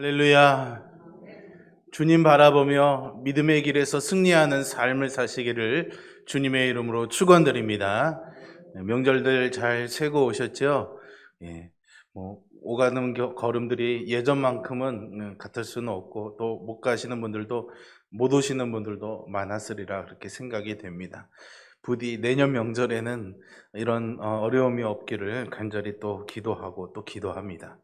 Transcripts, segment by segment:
할렐루야. 주님 바라보며 믿음의 길에서 승리하는 삶을 사시기를 주님의 이름으로 축원드립니다. 명절들 잘 새고 오셨죠? 예, 오가는 걸음들이 예전만큼은 같을 수는 없고 또 못 가시는 분들도 못 오시는 분들도 많았으리라 그렇게 생각이 됩니다. 부디 내년 명절에는 이런 어려움이 없기를 간절히 또 기도하고 또 기도합니다.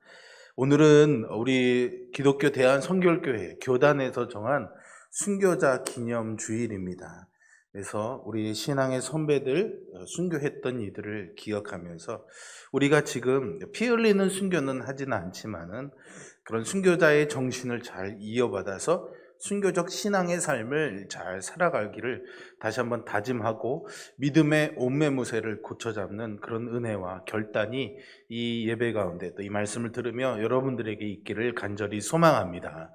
오늘은 우리 기독교 대한선결교회 교단에서 정한 순교자 기념 주일입니다. 그래서 우리 신앙의 선배들, 순교했던 이들을 기억하면서 우리가 지금 피 흘리는 순교는 하지는 않지만은 그런 순교자의 정신을 잘 이어받아서 순교적 신앙의 삶을 잘 살아가기를 다시 한번 다짐하고 믿음의 옷매무새를 고쳐잡는 그런 은혜와 결단이 이 예배 가운데 또 이 말씀을 들으며 여러분들에게 있기를 간절히 소망합니다.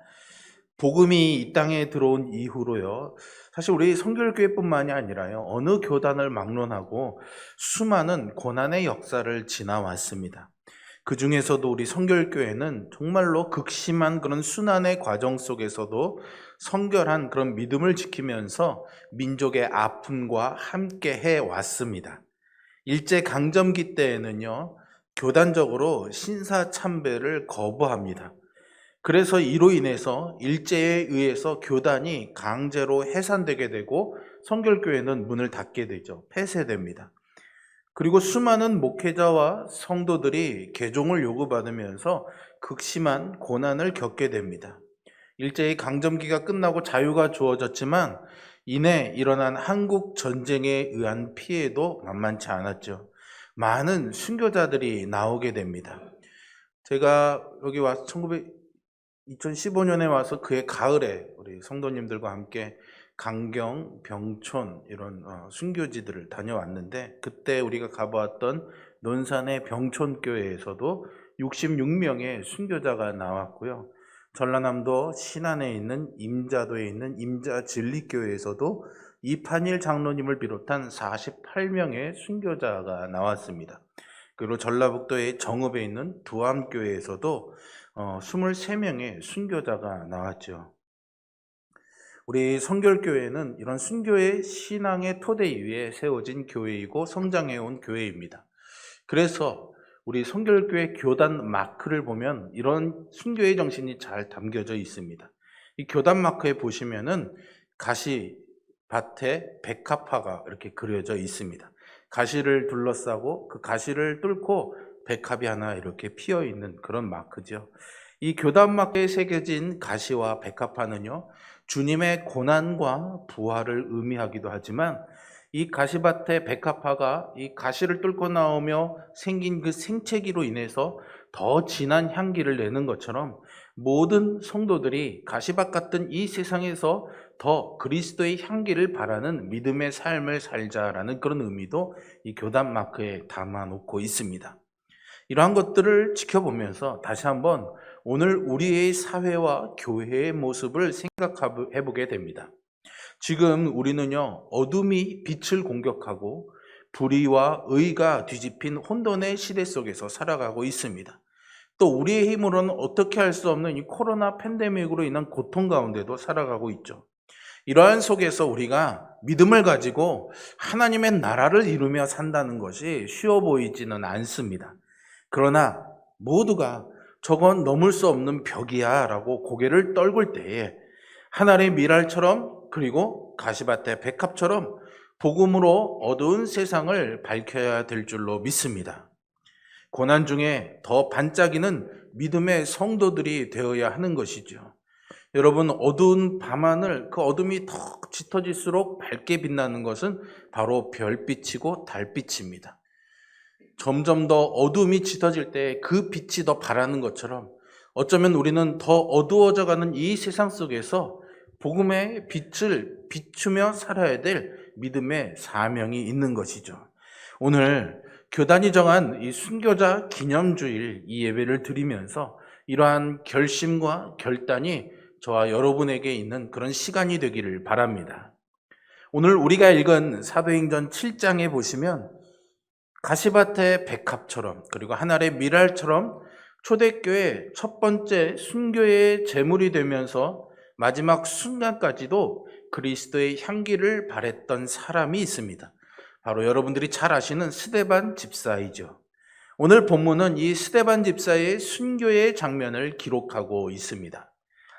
복음이 이 땅에 들어온 이후로요, 사실 우리 선결교회뿐만이 아니라요, 어느 교단을 막론하고 수많은 고난의 역사를 지나왔습니다. 그 중에서도 우리 선결교회는 정말로 극심한 그런 순환의 과정 속에서도 성결한 그런 믿음을 지키면서 민족의 아픔과 함께 해왔습니다. 일제강점기 때에는요, 교단적으로 신사참배를 거부합니다. 그래서 이로 인해서 일제에 의해서 교단이 강제로 해산되게 되고 선결교회는 문을 닫게 되죠. 폐쇄됩니다. 그리고 수많은 목회자와 성도들이 개종을 요구받으면서 극심한 고난을 겪게 됩니다. 일제의 강점기가 끝나고 자유가 주어졌지만 이내 일어난 한국 전쟁에 의한 피해도 만만치 않았죠. 많은 순교자들이 나오게 됩니다. 제가 여기 와서 2015년에 와서 그해 가을에 우리 성도님들과 함께 강경, 병촌 이런 순교지들을 다녀왔는데, 그때 우리가 가보았던 논산의 병촌교회에서도 66명의 순교자가 나왔고요. 전라남도 신안에 있는 임자도에 있는 임자진리교회에서도 이판일 장로님을 비롯한 48명의 순교자가 나왔습니다. 그리고 전라북도의 정읍에 있는 두암교회에서도 23명의 순교자가 나왔죠. 우리 선결교회는 이런 순교의 신앙의 토대 위에 세워진 교회이고 성장해온 교회입니다. 그래서 우리 선결교회 교단 마크를 보면 이런 순교의 정신이 잘 담겨져 있습니다. 이 교단 마크에 보시면은 가시밭에 백합화가 이렇게 그려져 있습니다. 가시를 둘러싸고 그 가시를 뚫고 백합이 하나 이렇게 피어 있는 그런 마크죠. 이 교단 마크에 새겨진 가시와 백합화는요, 주님의 고난과 부활을 의미하기도 하지만 이 가시밭의 백합화가 이 가시를 뚫고 나오며 생긴 그 생채기로 인해서 더 진한 향기를 내는 것처럼 모든 성도들이 가시밭 같은 이 세상에서 더 그리스도의 향기를 바라는 믿음의 삶을 살자라는 그런 의미도 이 교단 마크에 담아놓고 있습니다. 이러한 것들을 지켜보면서 다시 한번 오늘 우리의 사회와 교회의 모습을 생각해 보게 됩니다. 지금 우리는요, 어둠이 빛을 공격하고 불의와 의가 뒤집힌 혼돈의 시대 속에서 살아가고 있습니다. 또 우리의 힘으로는 어떻게 할 수 없는 이 코로나 팬데믹으로 인한 고통 가운데도 살아가고 있죠. 이러한 속에서 우리가 믿음을 가지고 하나님의 나라를 이루며 산다는 것이 쉬워 보이지는 않습니다. 그러나 모두가 저건 넘을 수 없는 벽이야 라고 고개를 떨굴 때에 하늘의 미랄처럼 그리고 가시밭의 백합처럼 복음으로 어두운 세상을 밝혀야 될 줄로 믿습니다. 고난 중에 더 반짝이는 믿음의 성도들이 되어야 하는 것이죠. 여러분, 어두운 밤하늘, 그 어둠이 더 짙어질수록 밝게 빛나는 것은 바로 별빛이고 달빛입니다. 점점 더 어둠이 짙어질 때 그 빛이 더 바라는 것처럼 어쩌면 우리는 더 어두워져가는 이 세상 속에서 복음의 빛을 비추며 살아야 될 믿음의 사명이 있는 것이죠. 오늘 교단이 정한 이 순교자 기념주일 이 예배를 드리면서 이러한 결심과 결단이 저와 여러분에게 있는 그런 시간이 되기를 바랍니다. 오늘 우리가 읽은 사도행전 7장에 보시면 가시밭의 백합처럼 그리고 하늘의 미랄처럼 초대교회 첫 번째 순교의 제물이 되면서 마지막 순간까지도 그리스도의 향기를 발했던 사람이 있습니다. 바로 여러분들이 잘 아시는 스데반 집사이죠. 오늘 본문은 이 스데반 집사의 순교의 장면을 기록하고 있습니다.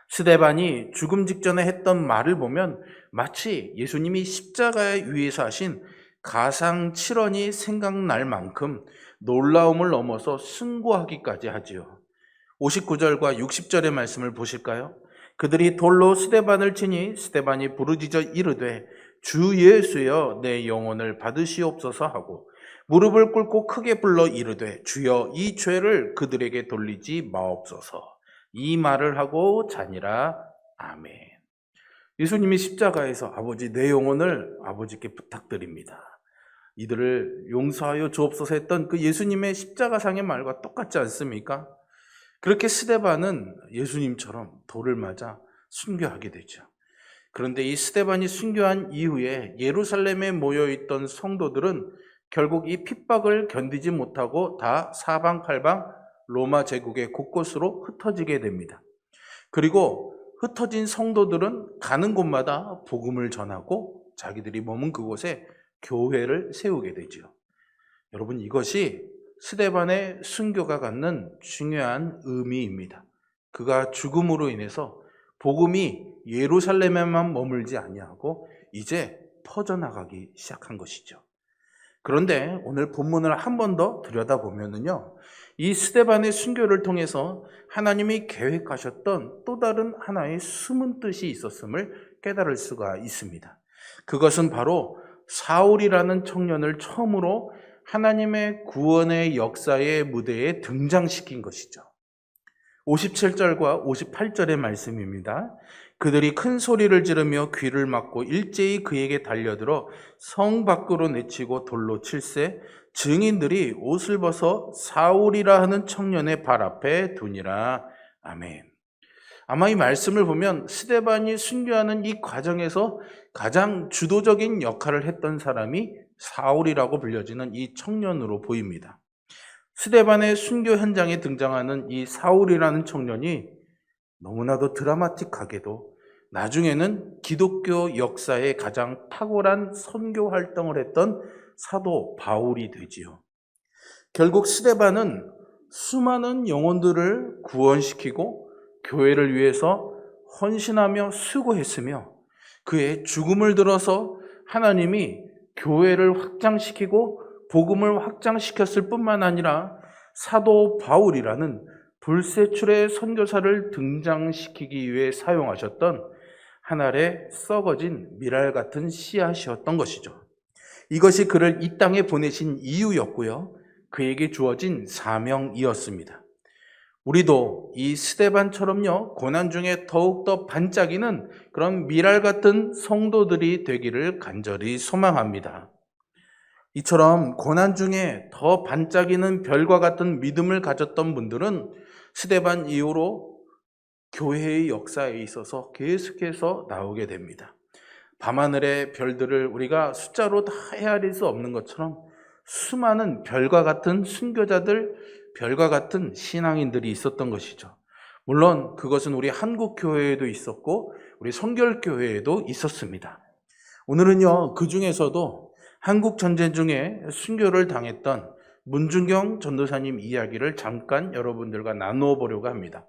스데반이 죽음 직전에 했던 말을 보면 마치 예수님이 십자가 위에서 하신 가상칠언이 생각날 만큼 놀라움을 넘어서 승고하기까지 하지요. 59절과 60절의 말씀을 보실까요? 그들이 돌로 스데반을 치니 스데반이 부르짖어 이르되 주 예수여 내 영혼을 받으시옵소서 하고 무릎을 꿇고 크게 불러 이르되 주여 이 죄를 그들에게 돌리지 마옵소서. 이 말을 하고 자니라. 아멘. 예수님이 십자가에서 아버지 내 영혼을 아버지께 부탁드립니다. 이들을 용서하여 주옵소서 했던 그 예수님의 십자가상의 말과 똑같지 않습니까? 그렇게 스데반은 예수님처럼 돌을 맞아 순교하게 되죠. 그런데 이 스데반이 순교한 이후에 예루살렘에 모여있던 성도들은 결국 이 핍박을 견디지 못하고 다 사방팔방 로마 제국의 곳곳으로 흩어지게 됩니다. 그리고 흩어진 성도들은 가는 곳마다 복음을 전하고 자기들이 머문 그곳에 교회를 세우게 되죠. 여러분, 이것이 스데반의 순교가 갖는 중요한 의미입니다. 그가 죽음으로 인해서 복음이 예루살렘에만 머물지 아니하고 이제 퍼져나가기 시작한 것이죠. 그런데 오늘 본문을 한 번 더 들여다보면요, 이 스데반의 순교를 통해서 하나님이 계획하셨던 또 다른 하나의 숨은 뜻이 있었음을 깨달을 수가 있습니다. 그것은 바로 사울이라는 청년을 처음으로 하나님의 구원의 역사의 무대에 등장시킨 것이죠. 57절과 58절의 말씀입니다. 그들이 큰 소리를 지르며 귀를 막고 일제히 그에게 달려들어 성 밖으로 내치고 돌로 칠세 증인들이 옷을 벗어 사울이라 하는 청년의 발 앞에 두니라. 아멘. 아마 이 말씀을 보면 스데반이 순교하는 이 과정에서 가장 주도적인 역할을 했던 사람이 사울이라고 불려지는 이 청년으로 보입니다. 스데반의 순교 현장에 등장하는 이 사울이라는 청년이 너무나도 드라마틱하게도 나중에는 기독교 역사의 가장 탁월한 선교 활동을 했던 사도 바울이 되지요. 결국 스데반은 수많은 영혼들을 구원시키고 교회를 위해서 헌신하며 수고했으며 그의 죽음을 들어서 하나님이 교회를 확장시키고 복음을 확장시켰을 뿐만 아니라 사도 바울이라는 불세출의 선교사를 등장시키기 위해 사용하셨던 하늘에 썩어진 미랄 같은 씨앗이었던 것이죠. 이것이 그를 이 땅에 보내신 이유였고요, 그에게 주어진 사명이었습니다. 우리도 이 스데반처럼요, 고난 중에 더욱더 반짝이는 그런 미랄 같은 성도들이 되기를 간절히 소망합니다. 이처럼 고난 중에 더 반짝이는 별과 같은 믿음을 가졌던 분들은 스데반 이후로 교회의 역사에 있어서 계속해서 나오게 됩니다. 밤하늘의 별들을 우리가 숫자로 다 헤아릴 수 없는 것처럼 수많은 별과 같은 순교자들, 별과 같은 신앙인들이 있었던 것이죠. 물론 그것은 우리 한국 교회에도 있었고 우리 성결교회에도 있었습니다. 오늘은요, 그 중에서도 한국 전쟁 중에 순교를 당했던 문준경 전도사님 이야기를 잠깐 여러분들과 나누어 보려고 합니다.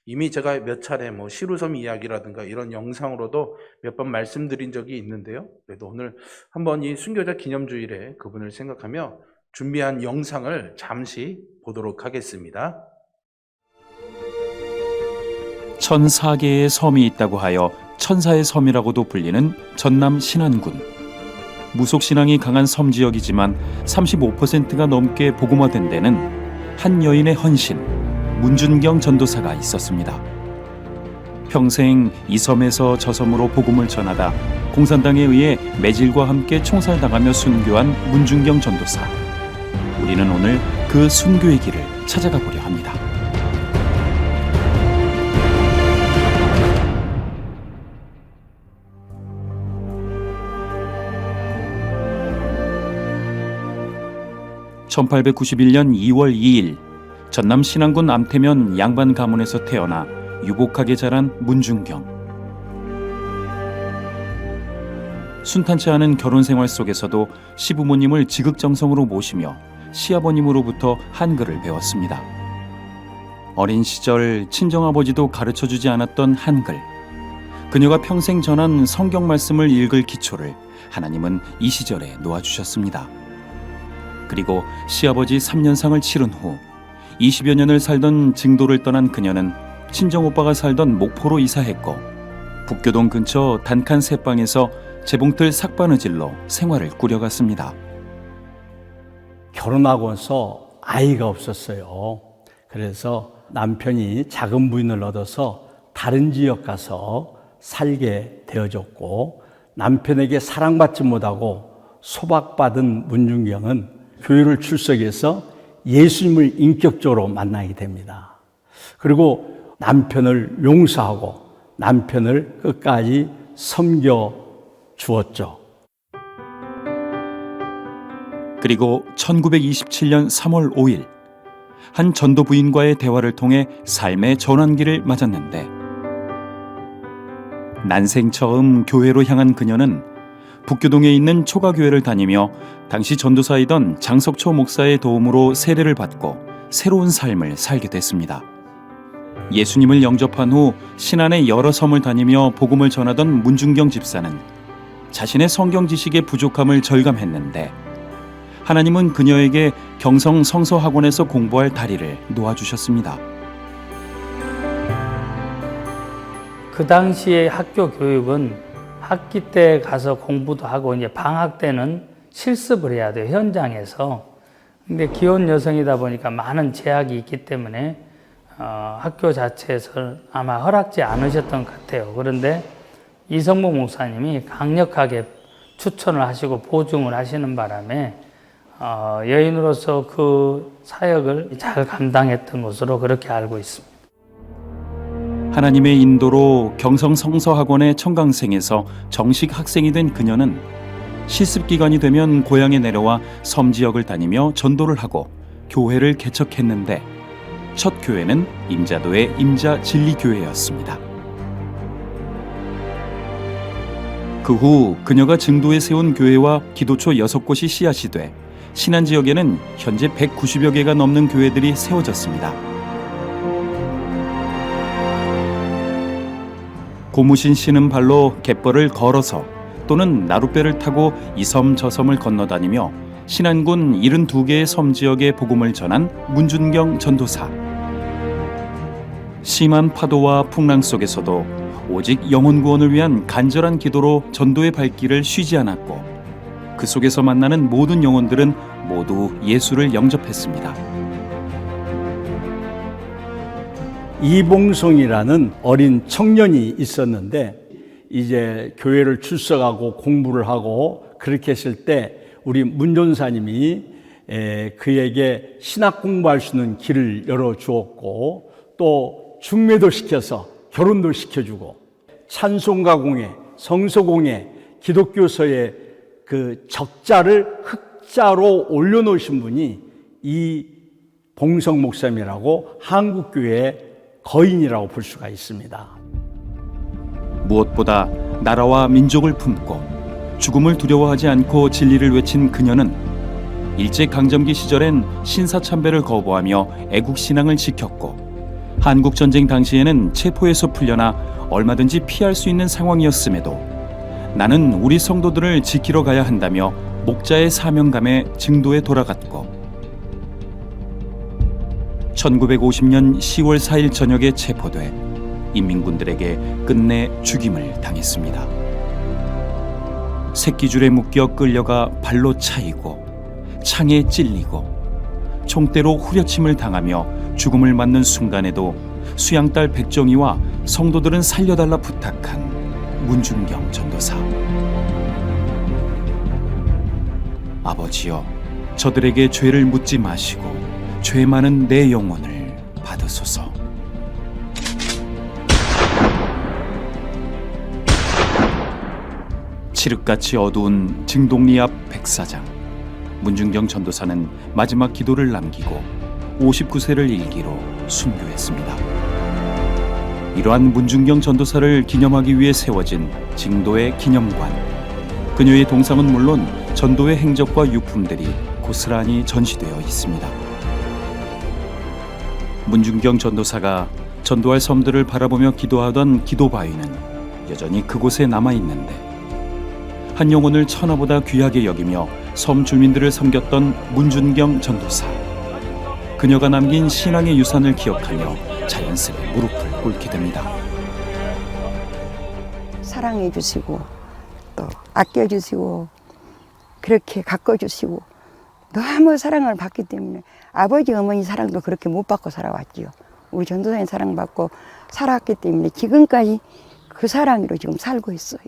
이미 제가 몇 차례 시루섬 이야기라든가 이런 영상으로도 몇 번 말씀드린 적이 있는데요. 그래도 오늘 한번 이 순교자 기념주일에 그분을 생각하며 준비한 영상을 잠시 보도록 하겠습니다. 1004개의 섬이 있다고 하여 천사의 섬이라고도 불리는 전남 신안군. 무속신앙이 강한 섬 지역이지만 35%가 넘게 복음화된 데는 한 여인의 헌신, 문준경 전도사가 있었습니다. 평생 이 섬에서 저 섬으로 복음을 전하다 공산당에 의해 매질과 함께 총살당하며 순교한 문준경 전도사. 우리는 오늘 그 순교의 길을 찾아가 보려 합니다. (1891년 2월 2일) 전남 신안군 암태면 양반 가문에서 태어나 유복하게 자란 문중경. 순탄치 않은 결혼 생활 속에서도 시부모님을 지극정성으로 모시며 시아버님으로부터 한글을 배웠습니다. 어린 시절 친정아버지도 가르쳐주지 않았던 한글. 그녀가 평생 전한 성경 말씀을 읽을 기초를 하나님은 이 시절에 놓아주셨습니다. 그리고 시아버지 3년상을 치른 후 20여 년을 살던 증도를 떠난 그녀는 친정오빠가 살던 목포로 이사했고 북교동 근처 단칸 새방에서 재봉틀 삭바느질로 생활을 꾸려갔습니다. 결혼하고서 아이가 없었어요. 그래서 남편이 작은 부인을 얻어서 다른 지역 가서 살게 되어졌고, 남편에게 사랑받지 못하고 소박받은 문중경은 교회를 출석해서 예수님을 인격적으로 만나게 됩니다. 그리고 남편을 용서하고 남편을 끝까지 섬겨 주었죠. 그리고 1927년 3월 5일 한 전도 부인과의 대화를 통해 삶의 전환기를 맞았는데, 난생 처음 교회로 향한 그녀는 북교동에 있는 초가교회를 다니며 당시 전도사이던 장석초 목사의 도움으로 세례를 받고 새로운 삶을 살게 됐습니다. 예수님을 영접한 후 신안의 여러 섬을 다니며 복음을 전하던 문중경 집사는 자신의 성경 지식의 부족함을 절감했는데, 하나님은 그녀에게 경성 성서학원에서 공부할 다리를 놓아주셨습니다. 그 당시에 학교 교육은 학기 때 가서 공부도 하고 이제 방학 때는 실습을 해야 돼요, 현장에서. 근데 기혼 여성이다 보니까 많은 제약이 있기 때문에 학교 자체에서 아마 허락지 않으셨던 것 같아요. 그런데 이성복 목사님이 강력하게 추천을 하시고 보증을 하시는 바람에 여인으로서 그 사역을 잘 감당했던 것으로 그렇게 알고 있습니다. 하나님의 인도로 경성 성서학원의 청강생에서 정식 학생이 된 그녀는 실습 기간이 되면 고향에 내려와 섬 지역을 다니며 전도를 하고 교회를 개척했는데, 첫 교회는 임자도의 임자진리교회였습니다. 그 후 그녀가 증도에 세운 교회와 기도초 6곳이 씨앗이 돼 신안 지역에는 현재 190여 개가 넘는 교회들이 세워졌습니다. 고무신 신은 발로 갯벌을 걸어서 또는 나룻배를 타고 이 섬 저 섬을 건너다니며 신안군 72개의 섬 지역에 복음을 전한 문중경 전도사. 심한 파도와 풍랑 속에서도 오직 영혼 구원을 위한 간절한 기도로 전도의 발길을 쉬지 않았고, 그 속에서 만나는 모든 영혼들은 모두 예수를 영접했습니다. 이봉송이라는 어린 청년이 있었는데, 이제 교회를 출석하고 공부를 하고 그렇게 했을 때 우리 문 전사님이 그에게 신학 공부할 수 있는 길을 열어주었고, 또 중매도 시켜서 결혼도 시켜주고, 찬송가 공예, 성서 공예, 기독교서의 그 적자를 흑자로 올려놓으신 분이 이 봉성 목사님이라고 한국교회의 거인이라고 볼 수가 있습니다. 무엇보다 나라와 민족을 품고 죽음을 두려워하지 않고 진리를 외친 그녀는 일제강점기 시절엔 신사참배를 거부하며 애국신앙을 지켰고, 한국전쟁 당시에는 체포에서 풀려나 얼마든지 피할 수 있는 상황이었음에도 나는 우리 성도들을 지키러 가야 한다며 목자의 사명감에 증도에 돌아갔고, 1950년 10월 4일 저녁에 체포돼 인민군들에게 끝내 죽임을 당했습니다. 새끼줄에 묶여 끌려가 발로 차이고 창에 찔리고 총대로 후려침을 당하며 죽음을 맞는 순간에도 수양딸 백정희와 성도들은 살려달라 부탁한 문중경 전도사. 아버지여, 저들에게 죄를 묻지 마시고 죄 많은 내 영혼을 받으소서. 칠흑같이 어두운 증동리 앞 백사장. 문중경 전도사는 마지막 기도를 남기고 59세를 일기로 순교했습니다. 이러한 문중경 전도사를 기념하기 위해 세워진 징도의 기념관. 그녀의 동상은 물론 전도의 행적과 유품들이 고스란히 전시되어 있습니다. 문중경 전도사가 전도할 섬들을 바라보며 기도하던 기도바위는 여전히 그곳에 남아있는데, 한 영혼을 천하보다 귀하게 여기며 섬 주민들을 섬겼던 문준경 전도사. 그녀가 남긴 신앙의 유산을 기억하며 자연스레 무릎을 꿇게 됩니다. 사랑해 주시고 또 아껴 주시고 그렇게 가꿔 주시고 너무 사랑을 받기 때문에 아버지 어머니 사랑도 그렇게 못 받고 살아왔지요. 우리 전도사님 사랑받고 살았기 때문에 지금까지 그 사랑으로 지금 살고 있어요.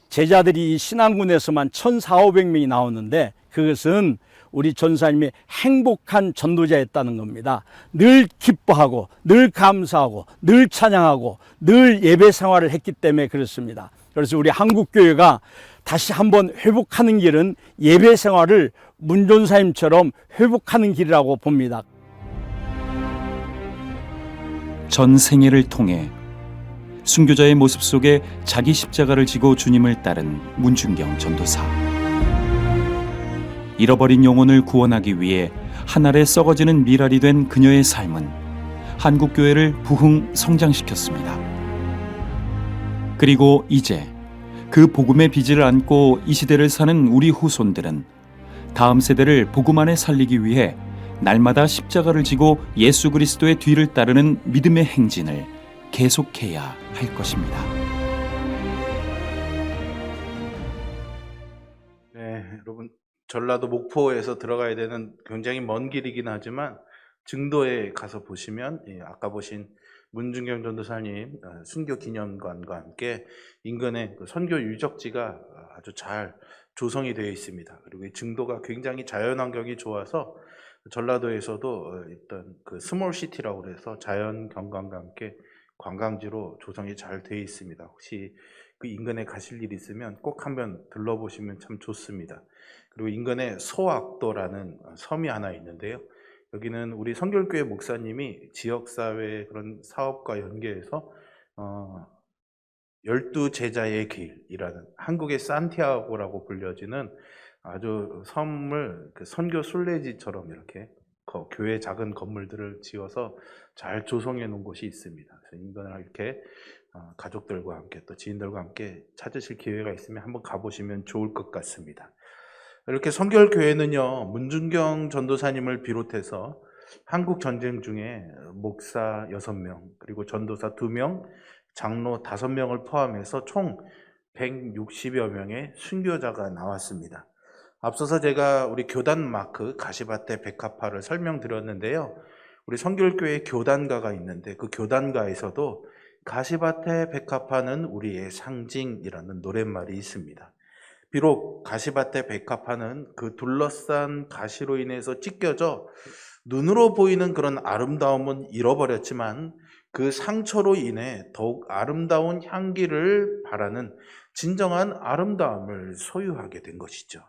제자들이 이 신앙군에서만 1,400~500명이 나오는데 그것은 우리 전사님이 행복한 전도자였다는 겁니다. 늘 기뻐하고 늘 감사하고 늘 찬양하고 늘 예배 생활을 했기 때문에 그렇습니다. 그래서 우리 한국교회가 다시 한번 회복하는 길은 예배 생활을 문전사님처럼 회복하는 길이라고 봅니다. 전 생애를 통해 순교자의 모습 속에 자기 십자가를 지고 주님을 따른 문준경 전도사. 잃어버린 영혼을 구원하기 위해 하늘에 썩어지는 미랄이 된 그녀의 삶은 한국교회를 부흥 성장시켰습니다. 그리고 이제 그 복음의 빚을 안고 이 시대를 사는 우리 후손들은 다음 세대를 복음 안에 살리기 위해 날마다 십자가를 지고 예수 그리스도의 뒤를 따르는 믿음의 행진을 계속해야 할 것입니다. 네, 여러분, 전라도 목포에서 들어가야 되는 굉장히 먼 길이긴 하지만 증도에 가서 보시면 아까 보신 문준경 전도사님 순교 기념관과 함께 인근에 그 선교 유적지가 아주 잘 조성이 되어 있습니다. 그리고 이 증도가 굉장히 자연 환경이 좋아서 전라도에서도 일단 그 스몰 시티라고 그래서 자연 경관과 함께 관광지로 조성이 잘 되어 있습니다. 혹시 그 인근에 가실 일 있으면 꼭 한번 들러보시면 참 좋습니다. 그리고 인근에 소악도라는 섬이 하나 있는데요. 여기는 우리 성결교회 목사님이 지역사회 그런 사업과 연계해서 12제자의 길이라는 한국의 산티아고라고 불려지는 아주 섬을 그 선교 순례지처럼 이렇게 교회 작은 건물들을 지어서 잘 조성해 놓은 곳이 있습니다. 그래서 인근을 이렇게 가족들과 함께 또 지인들과 함께 찾으실 기회가 있으면 한번 가보시면 좋을 것 같습니다. 이렇게 성결교회는요, 문준경 전도사님을 비롯해서 한국 전쟁 중에 목사 6명, 그리고 전도사 2명, 장로 5명을 포함해서 총 160여 명의 순교자가 나왔습니다. 앞서서 제가 우리 교단 마크 가시밭의 백합화를 설명드렸는데요. 우리 성결교회 교단가가 있는데 그 교단가에서도 가시밭의 백합화는 우리의 상징이라는 노랫말이 있습니다. 비록 가시밭의 백합화는 그 둘러싼 가시로 인해서 찢겨져 눈으로 보이는 그런 아름다움은 잃어버렸지만 그 상처로 인해 더욱 아름다운 향기를 바라는 진정한 아름다움을 소유하게 된 것이죠.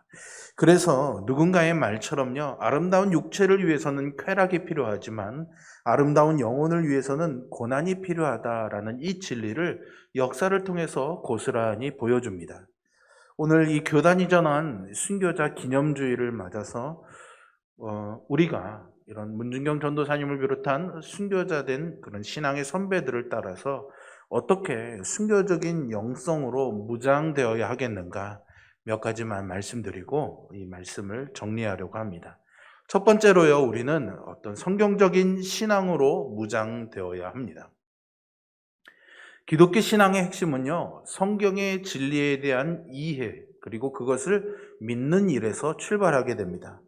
그래서 누군가의 말처럼요, 아름다운 육체를 위해서는 쾌락이 필요하지만 아름다운 영혼을 위해서는 고난이 필요하다라는 이 진리를 역사를 통해서 고스란히 보여줍니다. 오늘 이 교단이 전한 순교자 기념주의를 맞아서 우리가 이런 문준경 전도사님을 비롯한 순교자된 그런 신앙의 선배들을 따라서 어떻게 순교적인 영성으로 무장되어야 하겠는가 몇 가지만 말씀드리고 이 말씀을 정리하려고 합니다. 첫 번째로요, 우리는 어떤 성경적인 신앙으로 무장되어야 합니다. 기독교 신앙의 핵심은요, 성경의 진리에 대한 이해, 그리고 그것을 믿는 일에서 출발하게 됩니다.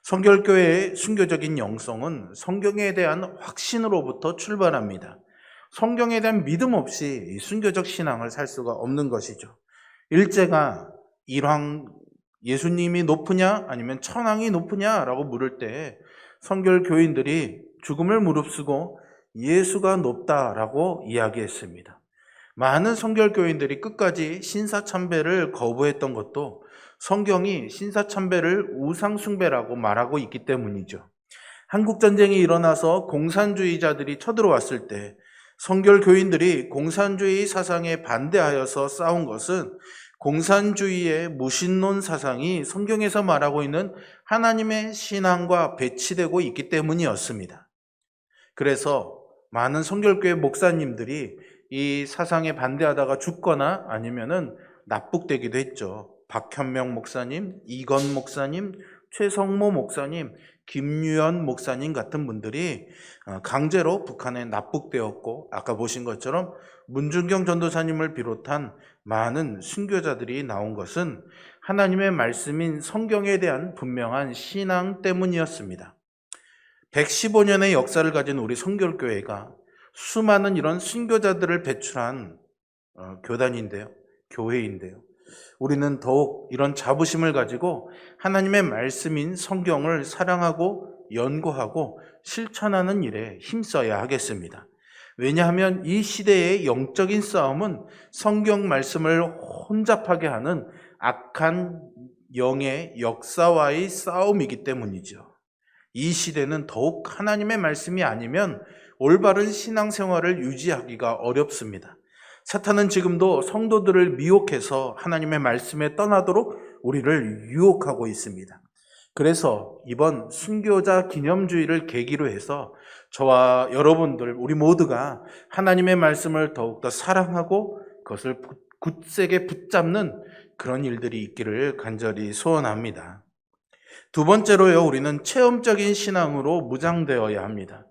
성결교회의 순교적인 영성은 성경에 대한 확신으로부터 출발합니다. 성경에 대한 믿음 없이 순교적 신앙을 살 수가 없는 것이죠. 일제가 일왕 예수님이 높으냐 아니면 천왕이 높으냐라고 물을 때 성결교인들이 죽음을 무릅쓰고 예수가 높다라고 이야기했습니다. 많은 성결교인들이 끝까지 신사참배를 거부했던 것도 성경이 신사참배를 우상숭배라고 말하고 있기 때문이죠. 한국전쟁이 일어나서 공산주의자들이 쳐들어왔을 때 성결교인들이 공산주의 사상에 반대하여서 싸운 것은 공산주의의 무신론 사상이 성경에서 말하고 있는 하나님의 신앙과 배치되고 있기 때문이었습니다. 그래서 많은 성결교회 목사님들이 이 사상에 반대하다가 죽거나 아니면은 납북되기도 했죠. 박현명 목사님, 이건 목사님, 최성모 목사님, 김유연 목사님 같은 분들이 강제로 북한에 납북되었고, 아까 보신 것처럼 문준경 전도사님을 비롯한 많은 순교자들이 나온 것은 하나님의 말씀인 성경에 대한 분명한 신앙 때문이었습니다. 115년의 역사를 가진 우리 성결교회가 수많은 이런 순교자들을 배출한 교단인데요, 교회인데요. 우리는 더욱 이런 자부심을 가지고 하나님의 말씀인 성경을 사랑하고 연구하고 실천하는 일에 힘써야 하겠습니다. 왜냐하면 이 시대의 영적인 싸움은 성경 말씀을 혼잡하게 하는 악한 영의 역사와의 싸움이기 때문이죠. 이 시대는 더욱 하나님의 말씀이 아니면 올바른 신앙생활을 유지하기가 어렵습니다. 사탄은 지금도 성도들을 미혹해서 하나님의 말씀에 떠나도록 우리를 유혹하고 있습니다. 그래서 이번 순교자 기념주의를 계기로 해서 저와 여러분들, 우리 모두가 하나님의 말씀을 더욱더 사랑하고 그것을 굳세게 붙잡는 그런 일들이 있기를 간절히 소원합니다. 두 번째로요, 우리는 체험적인 신앙으로 무장되어야 합니다.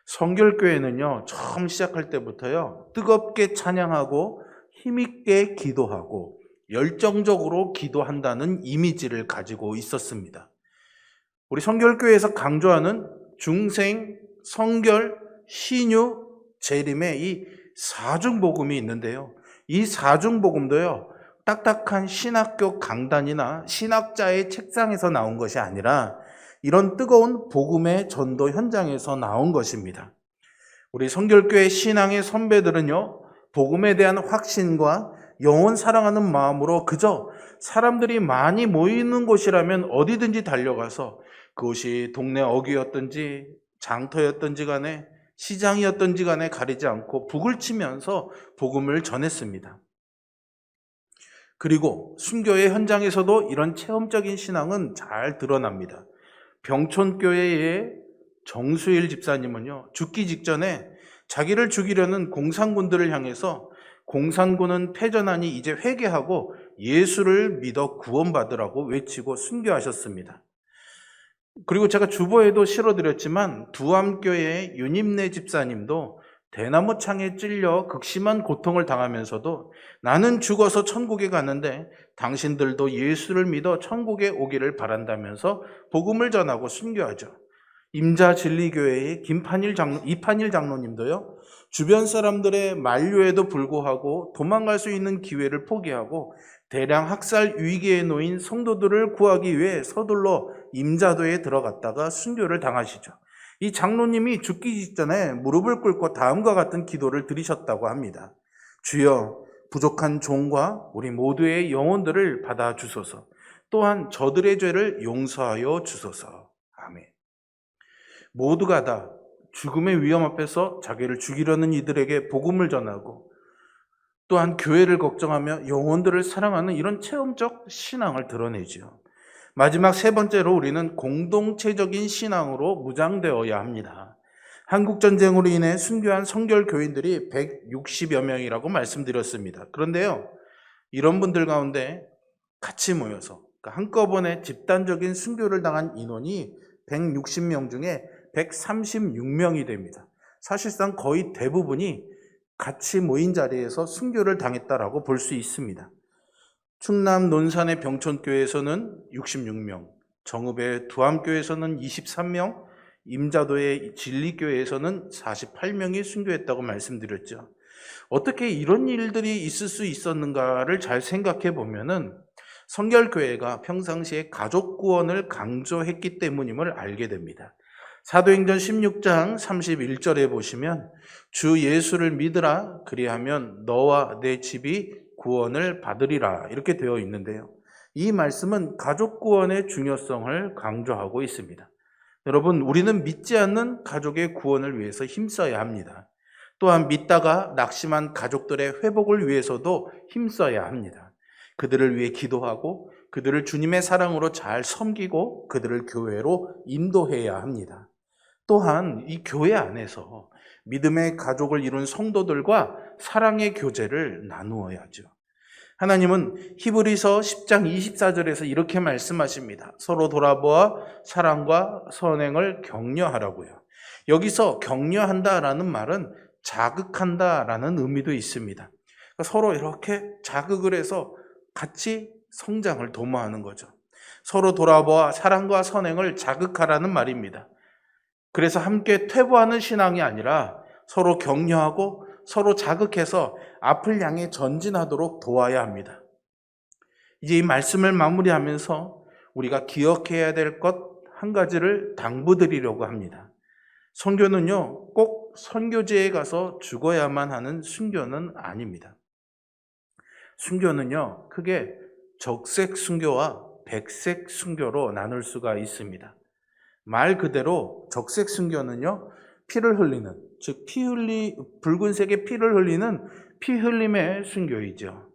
성결교회는요, 처음 시작할 때부터요, 뜨겁게 찬양하고 힘있게 기도하고 열정적으로 기도한다는 이미지를 가지고 있었습니다. 우리 성결교회에서 강조하는 중생, 성결, 신유, 재림의 이 사중복음이 있는데요. 이 사중복음도요, 딱딱한 신학교 강단이나 신학자의 책상에서 나온 것이 아니라 이런 뜨거운 복음의 전도 현장에서 나온 것입니다. 우리 성결교회 신앙의 선배들은요, 복음에 대한 확신과 영혼 사랑하는 마음으로 그저 사람들이 많이 모이는 곳이라면 어디든지 달려가서 그곳이 동네 어귀였든지 장터였든지 간에 시장이었든지 간에 가리지 않고 북을 치면서 복음을 전했습니다. 그리고 순교의 현장에서도 이런 체험적인 신앙은 잘 드러납니다. 병촌교회의 정수일 집사님은요, 죽기 직전에 자기를 죽이려는 공산군들을 향해서 공산군은 패전하니 이제 회개하고 예수를 믿어 구원받으라고 외치고 순교하셨습니다. 그리고 제가 주보에도 실어드렸지만 두암교회의 윤임내 집사님도 대나무 창에 찔려 극심한 고통을 당하면서도 나는 죽어서 천국에 가는데 당신들도 예수를 믿어 천국에 오기를 바란다면서 복음을 전하고 순교하죠. 임자진리교회의 이판일 장로님도요, 주변 사람들의 만류에도 불구하고 도망갈 수 있는 기회를 포기하고 대량 학살 위기에 놓인 성도들을 구하기 위해 서둘러 임자도에 들어갔다가 순교를 당하시죠. 이 장로님이 죽기 직전에 무릎을 꿇고 다음과 같은 기도를 드리셨다고 합니다. 주여, 부족한 종과 우리 모두의 영혼들을 받아 주소서. 또한 저들의 죄를 용서하여 주소서. 아멘. 모두가 다 죽음의 위험 앞에서 자기를 죽이려는 이들에게 복음을 전하고 또한 교회를 걱정하며 영혼들을 사랑하는 이런 체험적 신앙을 드러내죠. 마지막 세 번째로 우리는 공동체적인 신앙으로 무장되어야 합니다. 한국전쟁으로 인해 순교한 성결교인들이 160여 명이라고 말씀드렸습니다. 그런데요, 이런 분들 가운데 같이 모여서 한꺼번에 집단적인 순교를 당한 인원이 160명 중에 136명이 됩니다. 사실상 거의 대부분이 같이 모인 자리에서 순교를 당했다라고 볼 수 있습니다. 충남 논산의 병촌교회에서는 66명, 정읍의 두암교회에서는 23명, 임자도의 진리교회에서는 48명이 순교했다고 말씀드렸죠. 어떻게 이런 일들이 있을 수 있었는가를 잘 생각해 보면은 성결교회가 평상시에 가족 구원을 강조했기 때문임을 알게 됩니다. 사도행전 16장 31절에 보시면 주 예수를 믿으라 그리하면 너와 내 집이 구원을 받으리라 이렇게 되어 있는데요. 이 말씀은 가족 구원의 중요성을 강조하고 있습니다. 여러분, 우리는 믿지 않는 가족의 구원을 위해서 힘써야 합니다. 또한 믿다가 낙심한 가족들의 회복을 위해서도 힘써야 합니다. 그들을 위해 기도하고 그들을 주님의 사랑으로 잘 섬기고 그들을 교회로 인도해야 합니다. 또한 이 교회 안에서 믿음의 가족을 이룬 성도들과 사랑의 교제를 나누어야죠. 하나님은 히브리서 10장 24절에서 이렇게 말씀하십니다. 서로 돌아보아 사랑과 선행을 격려하라고요. 여기서 격려한다라는 말은 자극한다라는 의미도 있습니다. 그러니까 서로 이렇게 자극을 해서 같이 성장을 도모하는 거죠. 서로 돌아보아 사랑과 선행을 자극하라는 말입니다. 그래서 함께 퇴보하는 신앙이 아니라 서로 격려하고 서로 자극해서 앞을 향해 전진하도록 도와야 합니다. 이제 이 말씀을 마무리하면서 우리가 기억해야 될 것 한 가지를 당부드리려고 합니다. 선교는요, 꼭 선교지에 가서 죽어야만 하는 순교는 아닙니다. 순교는요, 크게 적색 순교와 백색 순교로 나눌 수가 있습니다. 말 그대로 적색 순교는요, 피를 흘리는, 즉 붉은색의 피를 흘리는 피 흘림의 순교이죠.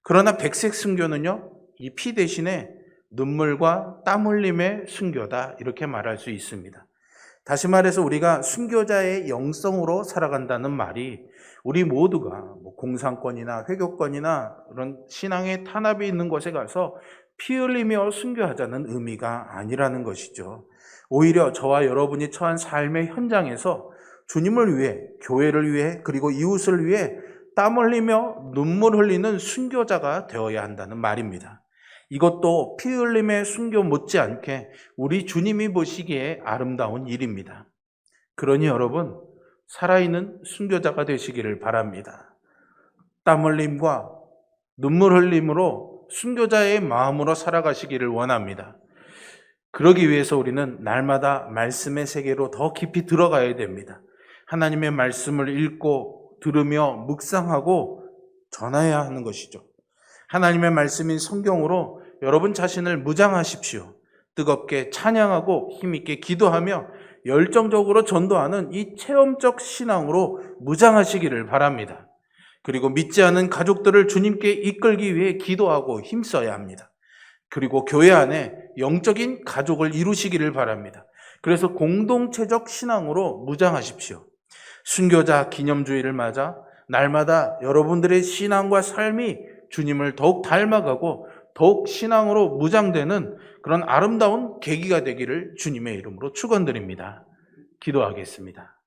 그러나 백색 순교는요, 이 피 대신에 눈물과 땀 흘림의 순교다, 이렇게 말할 수 있습니다. 다시 말해서 우리가 순교자의 영성으로 살아간다는 말이 우리 모두가 공산권이나 회교권이나 그런 신앙의 탄압이 있는 곳에 가서 피 흘리며 순교하자는 의미가 아니라는 것이죠. 오히려 저와 여러분이 처한 삶의 현장에서 주님을 위해, 교회를 위해, 그리고 이웃을 위해 땀 흘리며 눈물 흘리는 순교자가 되어야 한다는 말입니다. 이것도 피 흘림의 순교 못지않게 우리 주님이 보시기에 아름다운 일입니다. 그러니 여러분, 살아있는 순교자가 되시기를 바랍니다. 땀 흘림과 눈물 흘림으로 순교자의 마음으로 살아가시기를 원합니다. 그러기 위해서 우리는 날마다 말씀의 세계로 더 깊이 들어가야 됩니다. 하나님의 말씀을 읽고 들으며 묵상하고 전해야 하는 것이죠. 하나님의 말씀인 성경으로 여러분 자신을 무장하십시오. 뜨겁게 찬양하고 힘있게 기도하며 열정적으로 전도하는 이 체험적 신앙으로 무장하시기를 바랍니다. 그리고 믿지 않은 가족들을 주님께 이끌기 위해 기도하고 힘써야 합니다. 그리고 교회 안에 영적인 가족을 이루시기를 바랍니다. 그래서 공동체적 신앙으로 무장하십시오. 순교자 기념주의를 맞아 날마다 여러분들의 신앙과 삶이 주님을 더욱 닮아가고 더욱 신앙으로 무장되는 그런 아름다운 계기가 되기를 주님의 이름으로 축원드립니다. 기도하겠습니다.